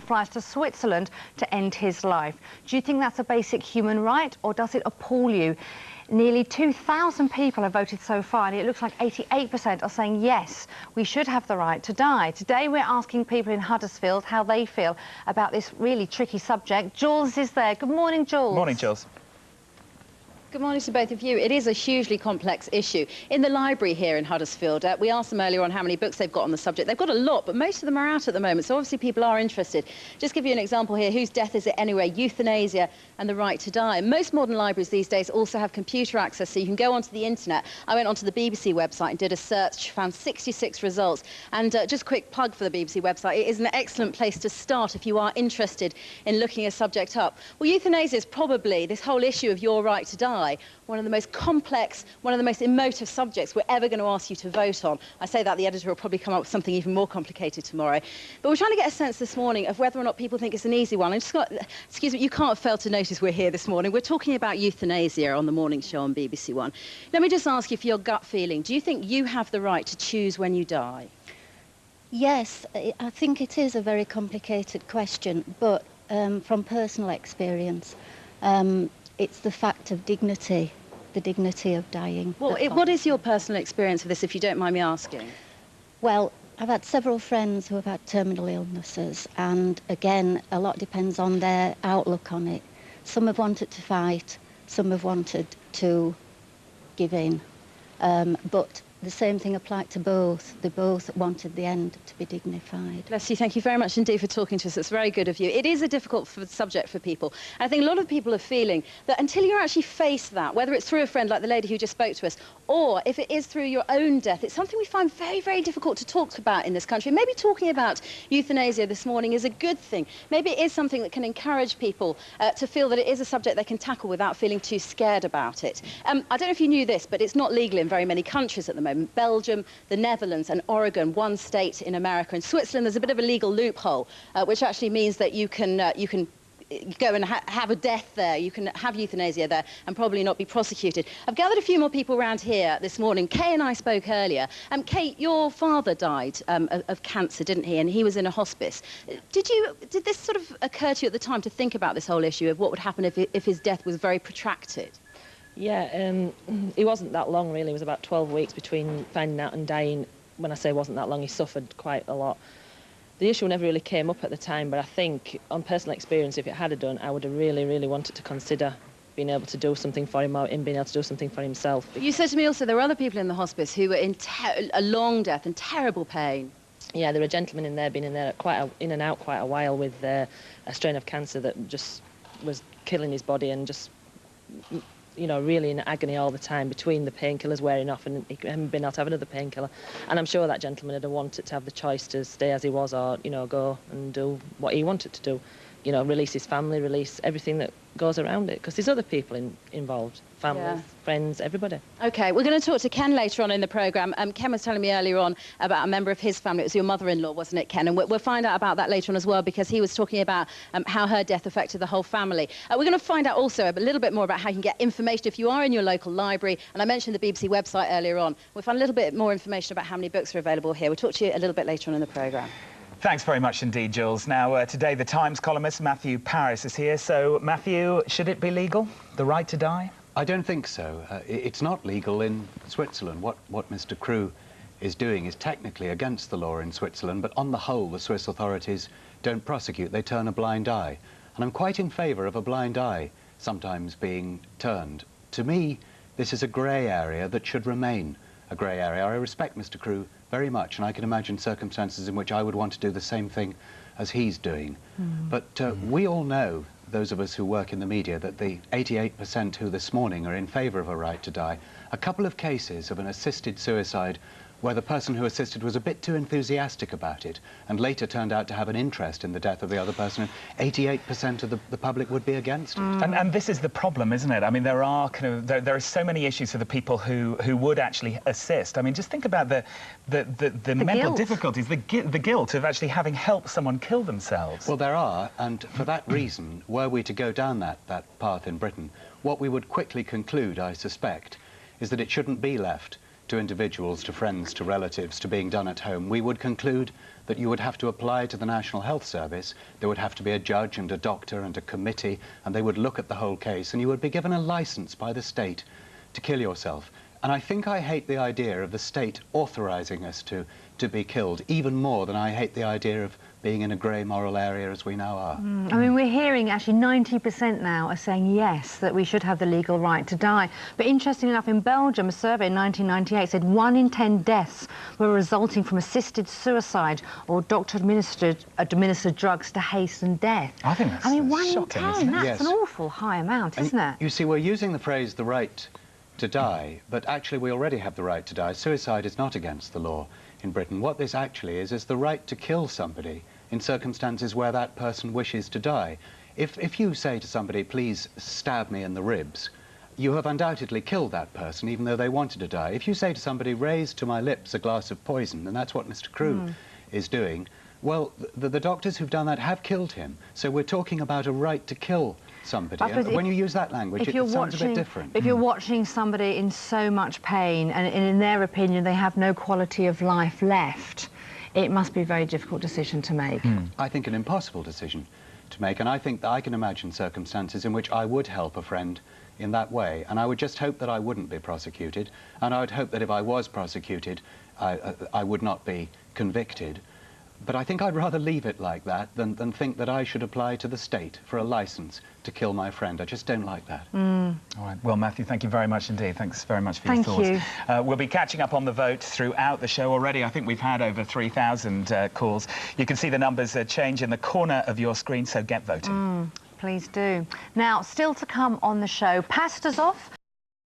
and flies to Switzerland to end his life. Do you think that's a basic human right, or does it appall you? Nearly 2,000 people have voted so far, and it looks like 88% are saying yes, we should have the right to die. Today we're asking people in Huddersfield how they feel about this really tricky subject. Jules is there. Good morning, Jules. Morning, Jules. Good morning to both of you. It is a hugely complex issue. In the library here in Huddersfield, we asked them earlier on how many books they've got on the subject. They've got a lot, but most of them are out at the moment, so obviously people are interested. Just give you an example here. Whose Death Is It Anyway? Euthanasia and The Right to Die. Most modern libraries these days also have computer access, so you can go onto the internet. I went onto the BBC website and did a search, found 66 results. And just a quick plug for the BBC website. It is an excellent place to start if you are interested in looking a subject up. Well, euthanasia is probably, this whole issue of your right to die, one of the most complex, one of the most emotive subjects we're ever going to ask you to vote on. I say that, the editor will probably come up with something even more complicated tomorrow. But we're trying to get a sense this morning of whether or not people think it's an easy one. Excuse me, you can't fail to notice we're here this morning. We're talking about euthanasia on the morning show on BBC One. Let me just ask you for your gut feeling. Do you think you have the right to choose when you die? Yes, I think it is a very complicated question, but from personal experience, it's the fact of dignity, the dignity of dying. Well, what is your personal experience of this, if you don't mind me asking? Well, I've had several friends who have had terminal illnesses, and again, a lot depends on their outlook on it. Some have wanted to fight, some have wanted to give in, but the same thing applied to both. They both wanted the end to be dignified. Bless you. Thank you very much indeed for talking to us. It's very good of you. It is a difficult subject for people. And I think a lot of people are feeling that until you actually face that, whether it's through a friend like the lady who just spoke to us, or if it is through your own death, it's something we find very, very difficult to talk about in this country. Maybe talking about euthanasia this morning is a good thing. Maybe it is something that can encourage people to feel that it is a subject they can tackle without feeling too scared about it. I don't know if you knew this, but it's not legal in very many countries at the moment. Belgium, the Netherlands and Oregon, one state in America. In Switzerland, there's a bit of a legal loophole, which actually means that you can go and have a death there, you can have euthanasia there and probably not be prosecuted. I've gathered a few more people around here this morning. Kay and I spoke earlier. Kay, your father died of cancer, didn't he? And he was in a hospice. Did this sort of occur to you at the time to think about this whole issue of what would happen if his death was very protracted? Yeah, it wasn't that long, really. It was about 12 weeks between finding out and dying. When I say wasn't that long, he suffered quite a lot. The issue never really came up at the time, but I think, on personal experience, if it had done, I would have really, really wanted to consider being able to do something for him, or him being able to do something for himself. But you said to me also there were other people in the hospice who were in a long death and terrible pain. Yeah, there were gentlemen in there, been in there in and out quite a while with a strain of cancer that just was killing his body and just, you know, really in agony all the time between the painkillers wearing off and him being able to have another painkiller. And I'm sure that gentleman would have wanted to have the choice to stay as he was or, you know, go and do what he wanted to do. You know, release his family, release everything that goes around it, because there's other people involved, families, friends, everybody. OK, we're going to talk to Ken later on in the programme. Ken was telling me earlier on about a member of his family. It was your mother-in-law, wasn't it, Ken? And we'll find out about that later on as well, because he was talking about how her death affected the whole family. We're going to find out also a little bit more about how you can get information if you are in your local library. And I mentioned the BBC website earlier on. We'll find a little bit more information about how many books are available here. We'll talk to you a little bit later on in the programme. Thanks very much indeed, Jules. Now, today the Times columnist Matthew Paris is here. So, Matthew, should it be legal, the right to die? I don't think so. It's not legal in Switzerland. What Mr. Crew is doing is technically against the law in Switzerland, but on the whole, the Swiss authorities don't prosecute. They turn a blind eye. And I'm quite in favour of a blind eye sometimes being turned. To me, this is a grey area that should remain a grey area. I respect Mr. Crew very much, and I can imagine circumstances in which I would want to do the same thing as he's doing. But we all know, those of us who work in the media, that the 88% who this morning are in favour of a right to die. A couple of cases of an assisted suicide where the person who assisted was a bit too enthusiastic about it and later turned out to have an interest in the death of the other person, 88% of the public would be against it. And this is the problem, isn't it? I mean, there are there are so many issues for the people who would actually assist. I mean, just think about the mental difficulties, the guilt of actually having helped someone kill themselves. Well, there are, and for that reason, were we to go down that path in Britain, what we would quickly conclude, I suspect, is that it shouldn't be left to individuals, to friends, to relatives, to being done at home, we would conclude that you would have to apply to the National Health Service. There would have to be a judge and a doctor and a committee, and they would look at the whole case, and you would be given a licence by the state to kill yourself. And I think I hate the idea of the state authorising us to be killed, even more than I hate the idea of being in a grey moral area as we now are. I mean, we're hearing actually 90% now are saying yes, that we should have the legal right to die. But interestingly enough, in Belgium, a survey in 1998 said 1 in 10 deaths were resulting from assisted suicide or doctor-administered drugs to hasten death. I think that's 1 in shocking, 10, isn't it? that's Yes. an awful high amount, isn't it? You see, we're using the phrase the right to die, but actually we already have the right to die. Suicide is not against the law in Britain. What this actually is the right to kill somebody in circumstances where that person wishes to die. If you say to somebody, please stab me in the ribs, you have undoubtedly killed that person, even though they wanted to die. If you say to somebody, raise to my lips a glass of poison, and that's what Mr. Crewe is doing, well, the doctors who've done that have killed him. So we're talking about a right to kill somebody. And when you use that language, it sounds a bit different. If you're watching somebody in so much pain, and in their opinion they have no quality of life left, it must be a very difficult decision to make. I think an impossible decision to make, and I think that I can imagine circumstances in which I would help a friend in that way, and I would just hope that I wouldn't be prosecuted, and I would hope that if I was prosecuted, I would not be convicted. But I think I'd rather leave it like that than think that I should apply to the state for a licence to kill my friend. I just don't like that. All right. Well, Matthew, thank you very much indeed. Thanks very much for your thoughts. Thank you. We'll be catching up on the vote throughout the show already. I think we've had over 3,000 calls. You can see the numbers change in the corner of your screen, so get voting. Please do. Now, still to come on the show, Pastor's off.